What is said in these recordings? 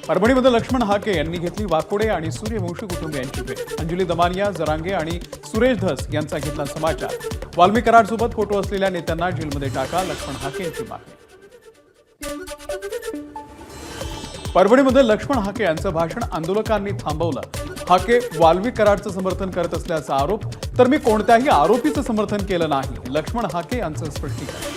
परभणीमध्ये लक्ष्मण हाके यांनी घेतली वाकोडे आणि सूर्यवंशी कुटुंबियांची भेट। अंजली दमानिया, जरांगे आणि सुरेश धस यांचा घेतला समाचार। वाल्मी कराडसोबत फोटो असलेल्या नेत्यांना जेलमध्ये टाका, लक्ष्मण हाके यांची मागणी। परभणीमध्ये लक्ष्मण हाके यांचं भाषण आंदोलकांनी थांबवलं। हाके वाल्मी कराडचं समर्थन करत असल्याचा आरोप, तर मी कोणत्याही आरोपीचं समर्थन केलं नाही, लक्ष्मण हाके यांचं स्पष्टीकरण।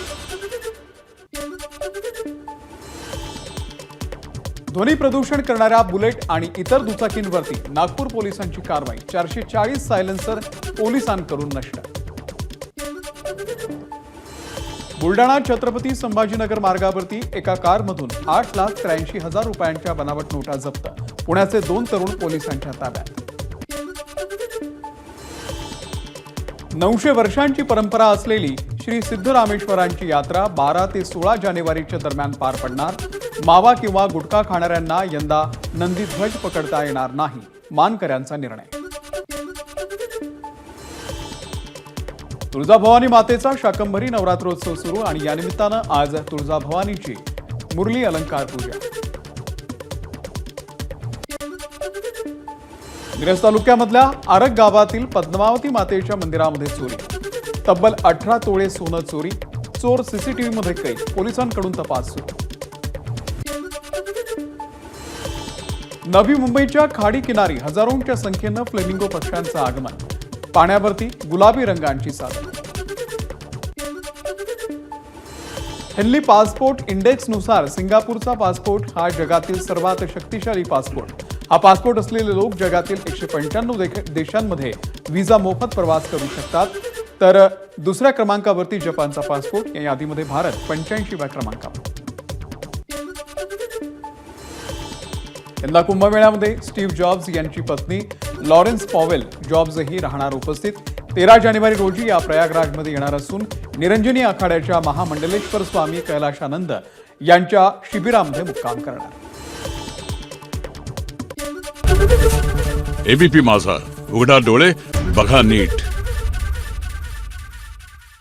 ध्वनी प्रदूषण करणाऱ्या बुलेट आणि इतर दुचाकींवरती नागपूर पोलिसांची कारवाई। 440 सायलेन्सर पोलिसांकडून नष्ट। बुलडाणा छत्रपती संभाजीनगर मार्गावरती एका कारमधून 8,83,000 रुपयांच्या बनावट नोटा जप्त। पुण्याचे 2 तरुण पोलिसांच्या ताब्यात। 900 वर्षांची परंपरा असलेली श्री सिद्धरामेश्वरांची यात्रा 12 ते 16 जानेवारीच्या दरम्यान पार पडणार। मावा किंवा गुटखा खाणाऱ्यांना यंदा नंदी ध्वज पकडता येणार नाही, मानकऱ्यांचा निर्णय। तुळजाभवानी मातेचा शाकंभरी नवरात्रोत्सव सुरू आणि या निमित्तानं आज तुळजाभवानीची मुरली अलंकार पूजा। मिरज तालुक्यामधल्या आरग गावातील पद्मावती मातेच्या मंदिरामध्ये चोरी। तब्बल 18 तोळे सोनं चोरी। चोर सीसीटीव्हीमध्ये कैद। पोलिसांकडून तपास सुरू। नवी मुंबईच्या खाडी किनारी हजारोंच्या संख्येनं फ्लेमिंगो पक्ष्यांचं आगमन। पाण्यावरती गुलाबी रंगांची सावली। हेनली पासपोर्ट इंडेक्सनुसार सिंगापूरचा पासपोर्ट हा जगातील सर्वात शक्तिशाली पासपोर्ट। हा पासपोर्ट असलेले लोक जगातील 195 देशांमध्ये व्हिसा मोफत प्रवास करू शकतात, तर दुसऱ्या क्रमांकावरती जपानचा पासपोर्ट। या यादीमध्ये भारत 85व्या क्रमांकावर। यंदा कुंभमेळ्यामध्ये स्टीव्ह जॉब्स यांची पत्नी लॉरेन्स पॉवेल जॉब्सही राहणार उपस्थित। 13 जानेवारी रोजी या प्रयागराजमध्ये येणार असून निरंजनी आखाड्याच्या महामंडलेश्वर स्वामी कैलाशानंद यांच्या शिबिरामध्ये मुक्काम करणार। एबीपी माझा, उघडा डोळे बघा नीट।